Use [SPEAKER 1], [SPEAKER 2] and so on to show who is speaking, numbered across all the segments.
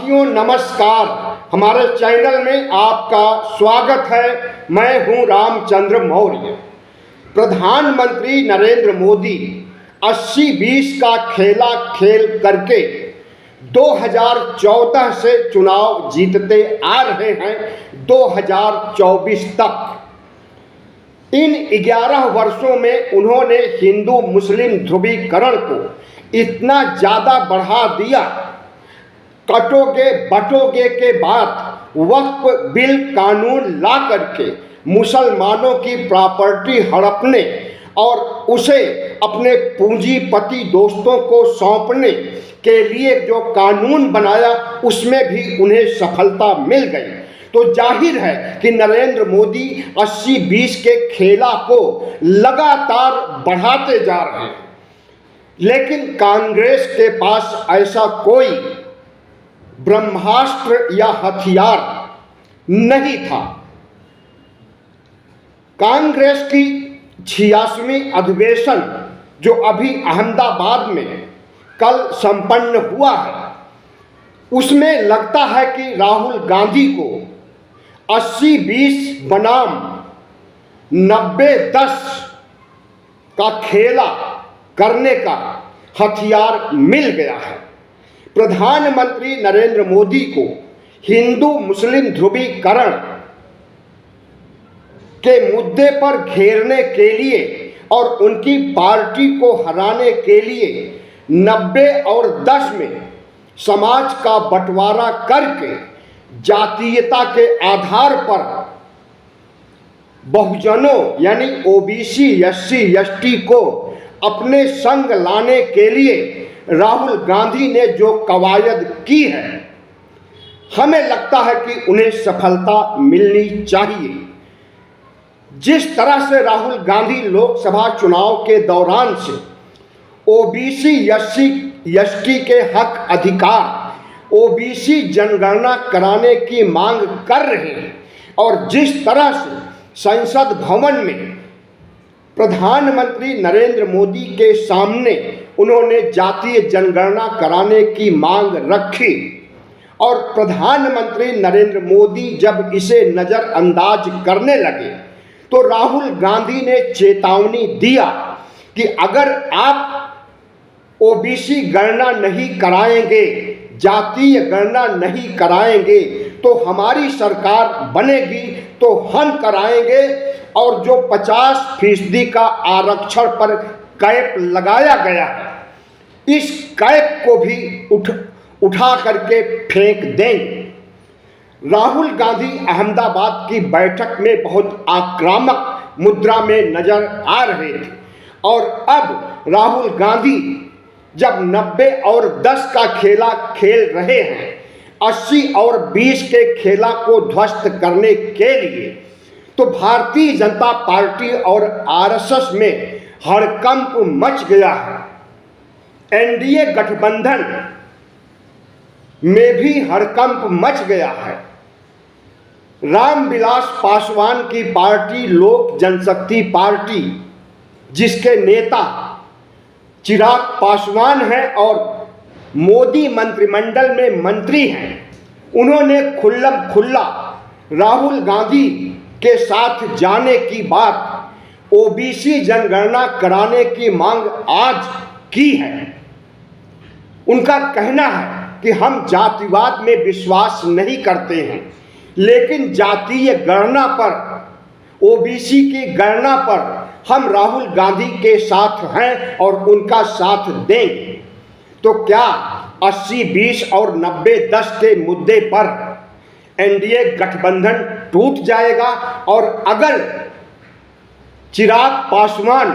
[SPEAKER 1] देशवासियों नमस्कार। हमारे चैनल में आपका स्वागत है। मैं हूं रामचंद्र मौर्य। प्रधानमंत्री नरेंद्र मोदी 80-20 का खेला खेल करके 2014 से चुनाव जीतते आ रहे हैं 2024 तक। इन 11 वर्षों में उन्होंने हिंदू मुस्लिम ध्रुवीकरण को इतना ज़्यादा बढ़ा दिया, कटोगे बटोगे के बाद वक्फ बिल कानून ला करके मुसलमानों की प्रॉपर्टी हड़पने और उसे अपने पूंजीपति दोस्तों को सौंपने के लिए जो कानून बनाया उसमें भी उन्हें सफलता मिल गई। तो जाहिर है कि नरेंद्र मोदी 80-20 के खेला को लगातार बढ़ाते जा रहे हैं, लेकिन कांग्रेस के पास ऐसा कोई ब्रह्मास्त्र या हथियार नहीं था। कांग्रेस की 86वीं अधिवेशन जो अभी अहमदाबाद में कल संपन्न हुआ है, उसमें लगता है कि राहुल गांधी को 80-20 बनाम 90-10 का खेला करने का हथियार मिल गया है। प्रधानमंत्री नरेंद्र मोदी को हिंदू मुस्लिम ध्रुवीकरण के मुद्दे पर घेरने के लिए और उनकी पार्टी को हराने के लिए 90 और 10 में समाज का बंटवारा करके जातीयता के आधार पर बहुजनों यानी ओबीसी एससी एसटी को अपने संग लाने के लिए राहुल गांधी ने जो कवायद की है, हमें लगता है कि उन्हें सफलता मिलनी चाहिए। जिस तरह से राहुल गांधी लोकसभा चुनाव के दौरान से ओबीसी एससी एसटी के हक अधिकार, ओबीसी जनगणना कराने की मांग कर रहे हैं और जिस तरह से संसद भवन में प्रधानमंत्री नरेंद्र मोदी के सामने उन्होंने जातीय जनगणना कराने की मांग रखी और प्रधानमंत्री नरेंद्र मोदी जब इसे नज़रअंदाज करने लगे तो राहुल गांधी ने चेतावनी दिया कि अगर आप ओबीसी गणना नहीं कराएंगे, जातीय गणना नहीं कराएंगे तो हमारी सरकार बनेगी तो हम कराएंगे और जो 50% का आरक्षण पर कैप लगाया गया है, इस कैप को भी उठा करके फेंक देंगे। राहुल गांधी अहमदाबाद की बैठक में बहुत आक्रामक मुद्रा में नजर आ रहे थे और अब राहुल गांधी जब 90 और 10 का खेला खेल रहे हैं, 80 और 20 के खेला को ध्वस्त करने के लिए, तो भारतीय जनता पार्टी और आरएसएस में हड़कंप मच गया है। एनडीए गठबंधन में भी हड़कंप मच गया है। रामविलास पासवान की पार्टी लोक जनशक्ति पार्टी, जिसके नेता चिराग पासवान हैं और मोदी मंत्रिमंडल में मंत्री हैं, उन्होंने खुल्लम खुल्ला राहुल गांधी के साथ जाने की बात, ओबीसी जनगणना कराने की मांग आज की है। उनका कहना है कि हम जातिवाद में विश्वास नहीं करते हैं, लेकिन जातीय गणना पर, ओबीसी की गणना पर हम राहुल गांधी के साथ हैं और उनका साथ देंगे। तो क्या 80-20 और 90-10 के मुद्दे पर एनडीए गठबंधन टूट जाएगा? और अगर चिराग पासवान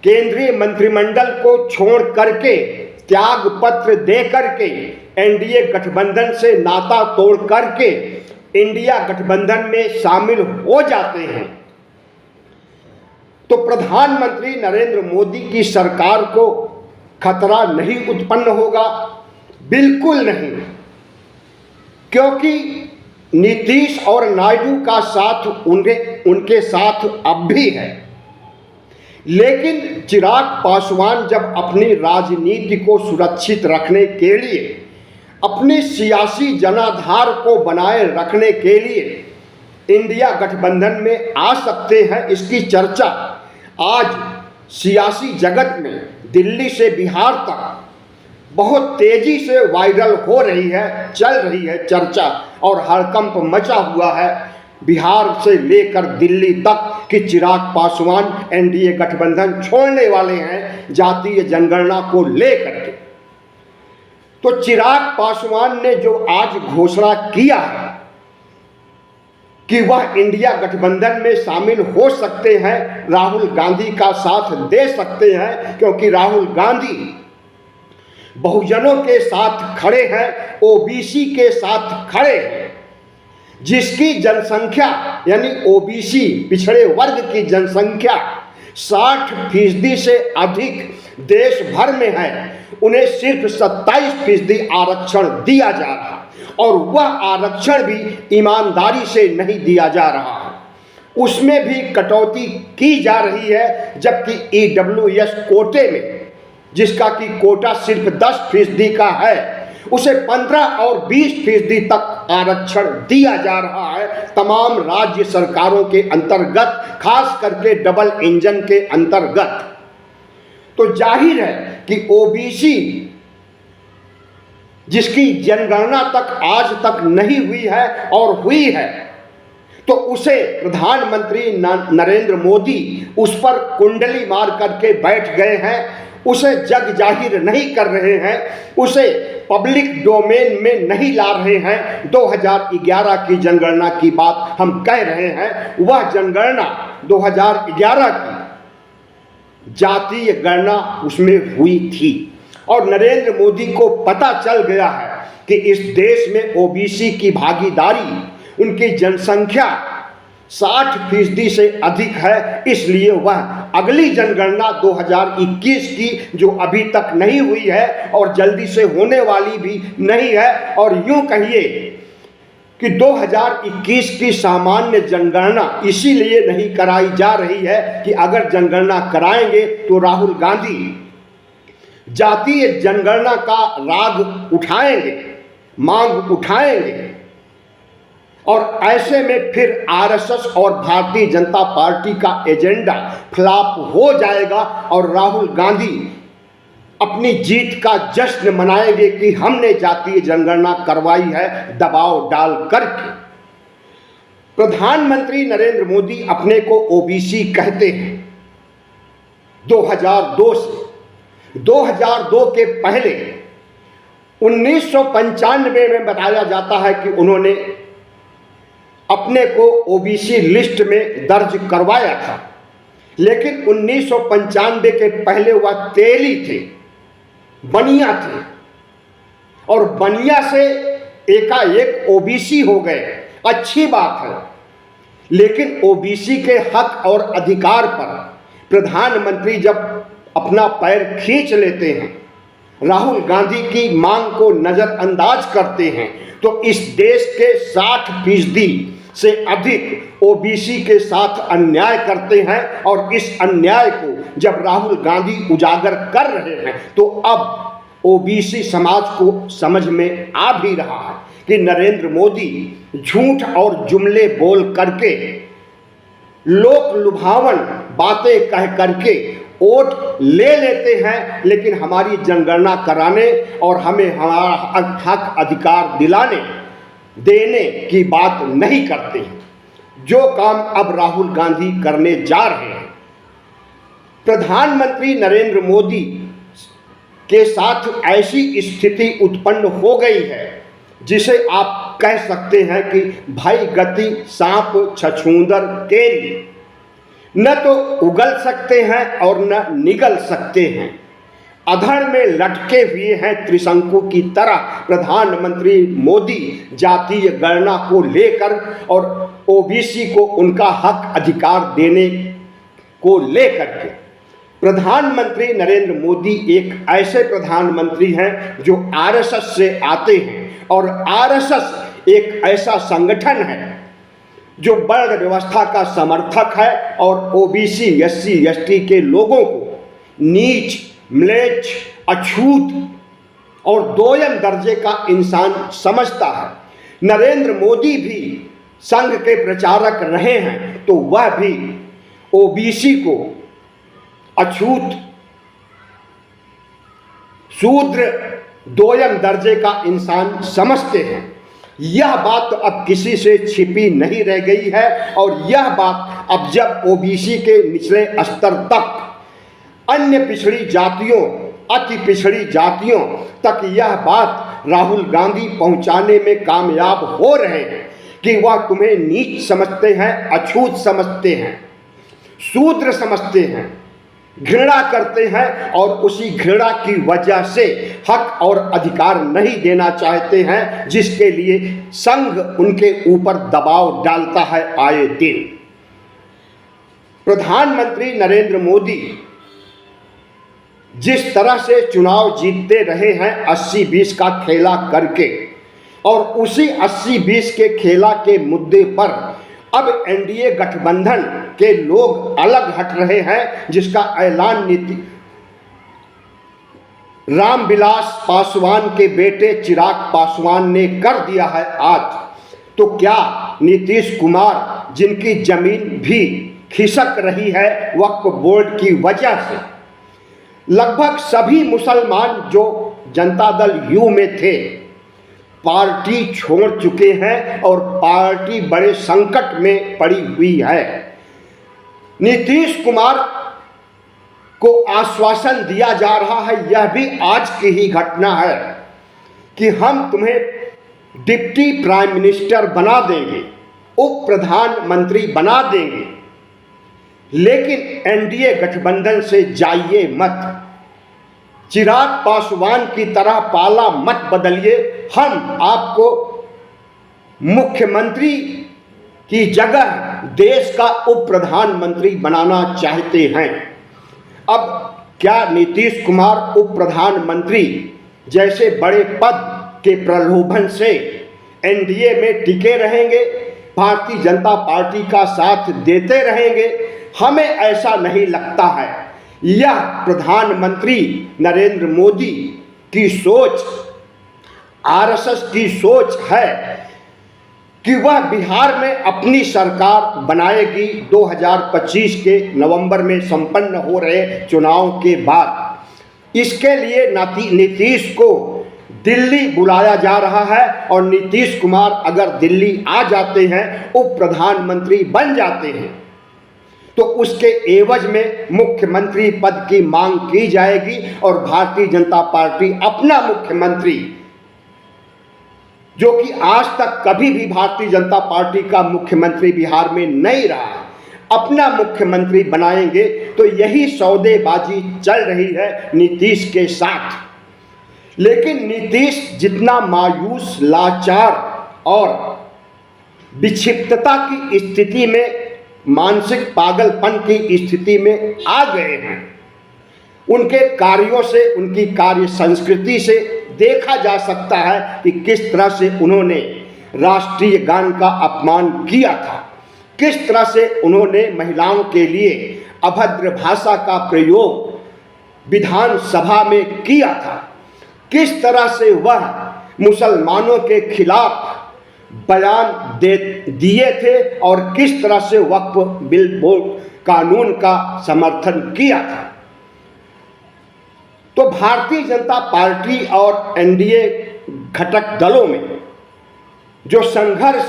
[SPEAKER 1] केंद्रीय मंत्रिमंडल को छोड़ करके त्याग पत्र दे करके एनडीए गठबंधन से नाता तोड़ करके इंडिया गठबंधन में शामिल हो जाते हैं, तो प्रधानमंत्री नरेंद्र मोदी की सरकार को खतरा नहीं उत्पन्न होगा? बिल्कुल नहीं, क्योंकि नीतीश और नायडू का साथ उनके साथ अब भी है। लेकिन चिराग पासवान जब अपनी राजनीति को सुरक्षित रखने के लिए अपनी सियासी जनाधार को बनाए रखने के लिए इंडिया गठबंधन में आ सकते हैं, इसकी चर्चा आज सियासी जगत में दिल्ली से बिहार तक बहुत तेजी से वायरल हो रही है, चल रही है चर्चा, और हड़कंप मचा हुआ है बिहार से लेकर दिल्ली तक कि चिराग पासवान एनडीए गठबंधन छोड़ने वाले हैं जातीय जनगणना को लेकर के। तो चिराग पासवान ने जो आज घोषणा किया है कि वह इंडिया गठबंधन में शामिल हो सकते हैं, राहुल गांधी का साथ दे सकते हैं, क्योंकि राहुल गांधी बहुजनों के साथ खड़े हैं, ओबीसी के साथ खड़े हैं, जिसकी जनसंख्या यानी ओबीसी पिछड़े वर्ग की जनसंख्या 60% से अधिक देश भर में है। उन्हें सिर्फ 27% आरक्षण दिया जा रहा है, और वह आरक्षण भी ईमानदारी से नहीं दिया जा रहा है, उसमें भी कटौती की जा रही है। जबकि ईडब्ल्यूएस कोटे में, जिसका कि कोटा सिर्फ 10% का है, उसे 15 और 20% तक आरक्षण दिया जा रहा है तमाम राज्य सरकारों के अंतर्गत, खास करके डबल इंजन के अंतर्गत। तो जाहिर है कि ओबीसी जिसकी जनगणना तक आज तक नहीं हुई है और हुई है, तो उसे प्रधानमंत्री नरेंद्र मोदी उस पर कुंडली मार करके बैठ गए हैं, उसे जग जाहिर नहीं कर रहे हैं, उसे पब्लिक डोमेन में नहीं ला रहे हैं। 2011 की जनगणना की बात हम कह रहे हैं, वह जनगणना 2011 की जातीय गणना उसमें हुई थी, और नरेंद्र मोदी को पता चल गया है कि इस देश में ओबीसी की भागीदारी, उनकी जनसंख्या 60% से अधिक है, इसलिए वह अगली जनगणना 2021 की, जो अभी तक नहीं हुई है और जल्दी से होने वाली भी नहीं है, और यूं कहिए कि 2021 की सामान्य जनगणना इसीलिए नहीं कराई जा रही है कि अगर जनगणना कराएंगे तो राहुल गांधी जातीय जनगणना का राग उठाएंगे, मांग उठाएंगे, और ऐसे में फिर आरएसएस और भारतीय जनता पार्टी का एजेंडा फ्लॉप हो जाएगा, और राहुल गांधी अपनी जीत का जश्न मनाएंगे कि हमने जातीय जनगणना करवाई है, दबाव डाल करके। प्रधानमंत्री नरेंद्र मोदी अपने को ओबीसी कहते हैं 2002 से। 2002 के पहले 1995 में बताया जाता है कि उन्होंने अपने को ओबीसी लिस्ट में दर्ज करवाया था, लेकिन 1995 के पहले वह तेली थे, बनिया थे, और बनिया से एकाएक ओबीसी हो गए। अच्छी बात है, लेकिन ओबीसी के हक और अधिकार पर प्रधानमंत्री जब अपना पैर खींच लेते हैं, राहुल गांधी की मांग को नजरअंदाज करते हैं, तो इस देश के 60% से अधिक ओबीसी के साथ अन्याय करते हैं। और इस अन्याय को जब राहुल गांधी उजागर कर रहे हैं, तो अब ओबीसी समाज को समझ में आ भी रहा है कि नरेंद्र मोदी झूठ और जुमले बोल करके, लोक लुभावन बातें कह करके वोट ले लेते हैं, लेकिन हमारी जनगणना कराने और हमें हमारा हक अधिकार दिलाने देने की बात नहीं करते हैं, जो काम अब राहुल गांधी करने जा रहे हैं। प्रधानमंत्री नरेंद्र मोदी के साथ ऐसी स्थिति उत्पन्न हो गई है जिसे आप कह सकते हैं कि भाई गति सांप छछूंदर केरी, न तो उगल सकते हैं और न निगल सकते हैं, अधर में लटके हुए हैं त्रिशंकु की तरह प्रधानमंत्री मोदी जातीय गणना को लेकर और ओबीसी को उनका हक अधिकार देने को लेकर के। प्रधानमंत्री नरेंद्र मोदी एक ऐसे प्रधानमंत्री हैं जो आरएसएस से आते हैं, और आरएसएस एक ऐसा संगठन है जो वर्ण व्यवस्था का समर्थक है और ओबीसी एससी एसटी के लोगों को नीच म्लेच्छ अछूत और दोयम दर्जे का इंसान समझता है। नरेंद्र मोदी भी संघ के प्रचारक रहे हैं तो वह भी ओबीसी को अछूत, शूद्र, दोयम दर्जे का इंसान समझते हैं। यह बात अब किसी से छिपी नहीं रह गई है और यह बात अब जब ओबीसी के निचले स्तर तक, अन्य पिछड़ी जातियों, अति पिछड़ी जातियों तक यह बात राहुल गांधी पहुंचाने में कामयाब हो रहे हैं कि वह तुम्हें नीच समझते हैं, अछूत समझते हैं, शूद्र समझते हैं, घृणा करते हैं और उसी घृणा की वजह से हक और अधिकार नहीं देना चाहते हैं, जिसके लिए संघ उनके ऊपर दबाव डालता है आए दिन। प्रधानमंत्री नरेंद्र मोदी जिस तरह से चुनाव जीतते रहे हैं 80-20 का खेला करके, और उसी 80-20 के खेला के मुद्दे पर अब एनडीए गठबंधन के लोग अलग हट रहे हैं, जिसका ऐलान रामविलास पासवान के बेटे चिराग पासवान ने कर दिया है आज। तो क्या नीतीश कुमार, जिनकी जमीन भी खिसक रही है वक्फ बोर्ड की वजह से, लगभग सभी मुसलमान जो जनता दल यू में थे पार्टी छोड़ चुके हैं और पार्टी बड़े संकट में पड़ी हुई है। नीतीश कुमार को आश्वासन दिया जा रहा है, यह भी आज की ही घटना है, कि हम तुम्हें डिप्टी प्राइम मिनिस्टर बना देंगे, उप प्रधानमंत्री बना देंगे, लेकिन एनडीए गठबंधन से जाइए मत, चिराग पासवान की तरह पाला मत बदलिए, हम आपको मुख्यमंत्री की जगह देश का उप प्रधानमंत्री बनाना चाहते हैं। अब क्या नीतीश कुमार उप प्रधानमंत्री जैसे बड़े पद के प्रलोभन से एनडीए में टिके रहेंगे, भारतीय जनता पार्टी का साथ देते रहेंगे? हमें ऐसा नहीं लगता है। यह प्रधानमंत्री नरेंद्र मोदी की सोच, आरएसएस की सोच है कि वह बिहार में अपनी सरकार बनाएगी 2025 के नवंबर में संपन्न हो रहे चुनाव के बाद। इसके लिए नीतीश को दिल्ली बुलाया जा रहा है और नीतीश कुमार अगर दिल्ली आ जाते हैं, उप प्रधानमंत्री बन जाते हैं, तो उसके एवज में मुख्यमंत्री पद की मांग की जाएगी और भारतीय जनता पार्टी अपना मुख्यमंत्री, जो कि आज तक कभी भी भारतीय जनता पार्टी का मुख्यमंत्री बिहार में नहीं रहा, अपना मुख्यमंत्री बनाएंगे। तो यही सौदेबाजी चल रही है नीतीश के साथ। लेकिन नीतीश जितना मायूस, लाचार और विक्षिप्तता की स्थिति में, मानसिक पागलपन की स्थिति में आ गए हैं, उनके कार्यों से, उनकी कार्य संस्कृति से देखा जा सकता है कि किस तरह से उन्होंने राष्ट्रीय गान का अपमान किया था, किस तरह से उन्होंने महिलाओं के लिए अभद्र भाषा का प्रयोग विधानसभा में किया था, किस तरह से वह मुसलमानों के खिलाफ बयान दिए थे और किस तरह से वक्फ बिल बोर्ड कानून का समर्थन किया था। तो भारतीय जनता पार्टी और एनडीए घटक दलों में जो संघर्ष,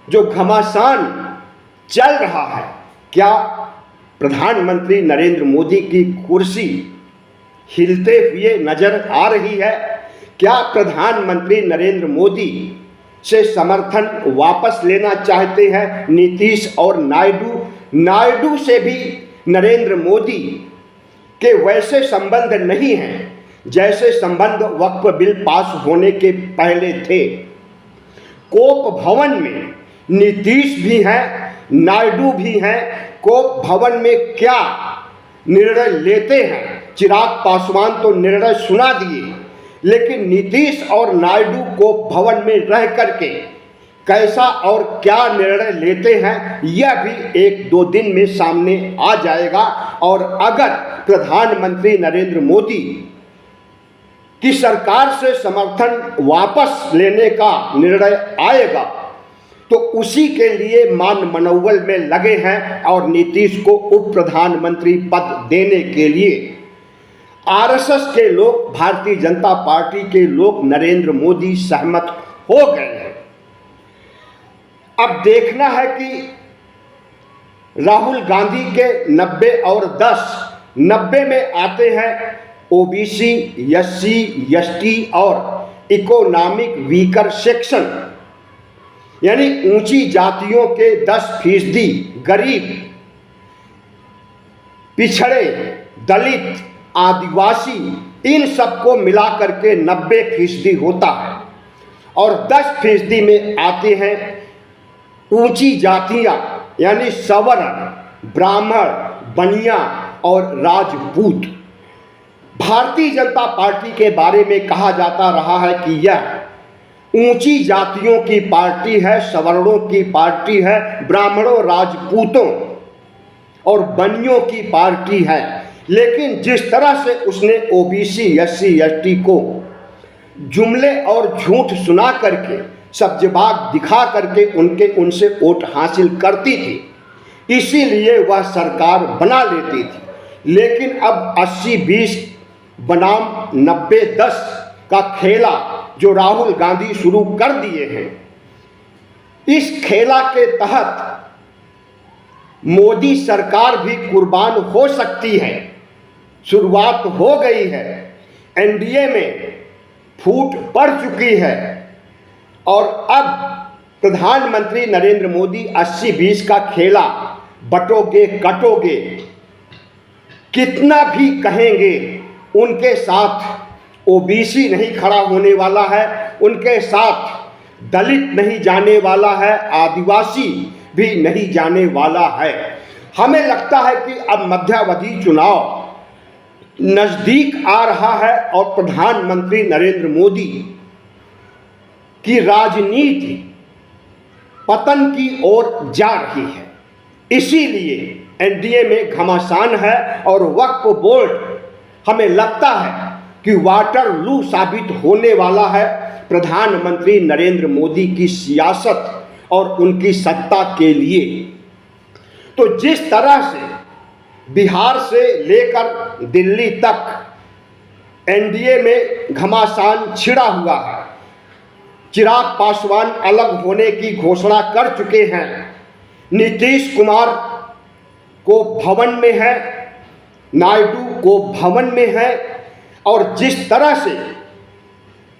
[SPEAKER 1] जो घमासान चल रहा है, क्या प्रधानमंत्री नरेंद्र मोदी की कुर्सी हिलते हुए नजर आ रही है? क्या प्रधानमंत्री नरेंद्र मोदी से समर्थन वापस लेना चाहते हैं नीतीश और नायडू से भी नरेंद्र मोदी के वैसे संबंध नहीं हैं जैसे संबंध वक्फ बिल पास होने के पहले थे। कोप भवन में नीतीश भी हैं, नायडू भी हैं। कोप भवन में क्या निर्णय लेते हैं, चिराग पासवान तो निर्णय सुना दिए, लेकिन नीतीश और नायडू को भवन में रह करके कैसा और क्या निर्णय लेते हैं, यह भी 1-2 दिन में सामने आ जाएगा। और अगर प्रधानमंत्री नरेंद्र मोदी कि सरकार से समर्थन वापस लेने का निर्णय आएगा, तो उसी के लिए मान मनौवल में लगे हैं और नीतीश को उप प्रधानमंत्री पद देने के लिए आरएसएस के लोग, भारतीय जनता पार्टी के लोग, नरेंद्र मोदी सहमत हो गए हैं। अब देखना है कि राहुल गांधी के 90 और 10, 90 में आते हैं ओबीसी, एससी, एसटी और इकोनॉमिक वीकर सेक्शन, यानी ऊंची जातियों के 10%, गरीब, पिछड़े, दलित, आदिवासी, इन सबको मिला करके 90% होता है। और 10% में आते हैं ऊंची जातियां, यानी सवर्ण, ब्राह्मण, बनिया और राजपूत। भारतीय जनता पार्टी के बारे में कहा जाता रहा है कि यह ऊंची जातियों की पार्टी है, सवर्णों की पार्टी है, ब्राह्मणों, राजपूतों और बनियों की पार्टी है। लेकिन जिस तरह से उसने ओबीसी, एससी, एसटी को जुमले और झूठ सुना करके, सब्जबाग दिखा करके उनसे वोट हासिल करती थी, इसीलिए वह सरकार बना लेती थी। लेकिन अब 80-20 बनाम 90-10 का खेला जो राहुल गांधी शुरू कर दिए हैं, इस खेला के तहत मोदी सरकार भी कुर्बान हो सकती है। शुरुआत हो गई है, एनडीए में फूट पड़ चुकी है और अब प्रधानमंत्री नरेंद्र मोदी 80-20 का खेला बटोगे कटोगे, कितना भी कहेंगे उनके साथ ओबीसी नहीं खड़ा होने वाला है, उनके साथ दलित नहीं जाने वाला है, आदिवासी भी नहीं जाने वाला है। हमें लगता है कि अब मध्यावधि चुनाव नजदीक आ रहा है और प्रधानमंत्री नरेंद्र मोदी की राजनीति पतन की ओर जा रही है। इसीलिए एनडीए में घमासान है और वक्फ बोर्ड हमें लगता है कि वाटरलू साबित होने वाला है प्रधानमंत्री नरेंद्र मोदी की सियासत और उनकी सत्ता के लिए। तो जिस तरह से बिहार से लेकर दिल्ली तक एनडीए में घमासान छिड़ा हुआ है, चिराग पासवान अलग होने की घोषणा कर चुके हैं, नीतीश कुमार को भवन में है, नायडू को भवन में है, और जिस तरह से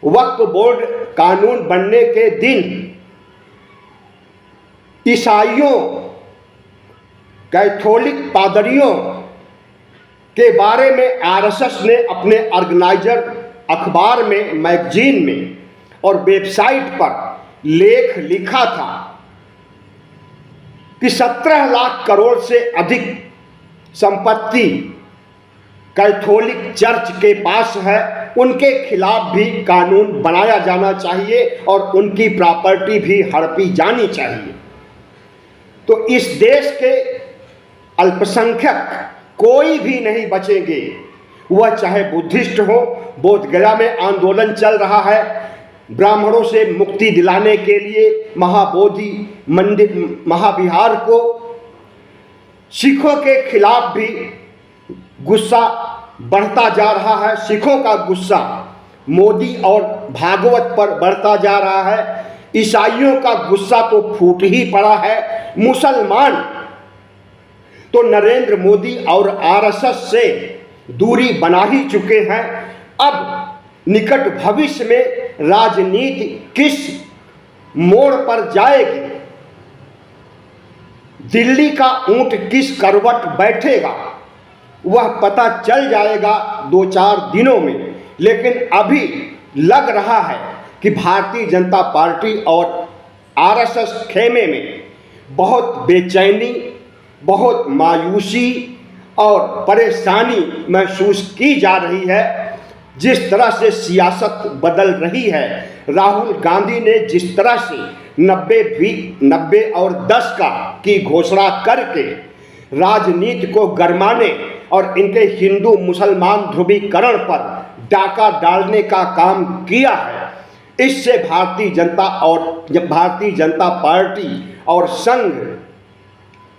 [SPEAKER 1] वक्फ बोर्ड कानून बनने के दिन ईसाइयों, कैथोलिक पादरियों के बारे में आरएसएस ने अपने ऑर्गेनाइजर अखबार में, मैगजीन में और वेबसाइट पर लेख लिखा था कि 17 लाख करोड़ से अधिक संपत्ति कैथोलिक चर्च के पास है, उनके खिलाफ भी कानून बनाया जाना चाहिए और उनकी प्रॉपर्टी भी हड़पी जानी चाहिए। तो इस देश के अल्पसंख्यक कोई भी नहीं बचेंगे, वह चाहे बुद्धिस्ट हो। बोधगया में आंदोलन चल रहा है ब्राह्मणों से मुक्ति दिलाने के लिए, महाबोधि मंदिर, महाविहार को। सिखों के खिलाफ भी गुस्सा बढ़ता जा रहा है, सिखों का गुस्सा मोदी और भागवत पर बढ़ता जा रहा है। ईसाइयों का गुस्सा तो फूट ही पड़ा है। मुसलमान तो नरेंद्र मोदी और आरएसएस से दूरी बना ही चुके हैं। अब निकट भविष्य में राजनीति किस मोड़ पर जाएगी, दिल्ली का ऊंट किस करवट बैठेगा, वह पता चल जाएगा 2-4 दिनों में। लेकिन अभी लग रहा है कि भारतीय जनता पार्टी और आरएसएस खेमे में बहुत बेचैनी, बहुत मायूसी और परेशानी महसूस की जा रही है। जिस तरह से सियासत बदल रही है, राहुल गांधी ने जिस तरह से 90 और 10 की घोषणा करके राजनीति को गरमाने और इनके हिंदू मुसलमान ध्रुवीकरण पर डाका डालने का काम किया है। इससे भारतीय जनता पार्टी और संघ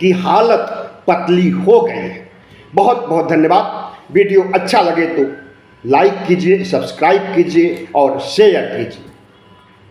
[SPEAKER 1] की हालत पतली हो गई है। बहुत बहुत धन्यवाद। वीडियो अच्छा लगे तो लाइक कीजिए, सब्सक्राइब कीजिए और शेयर कीजिए।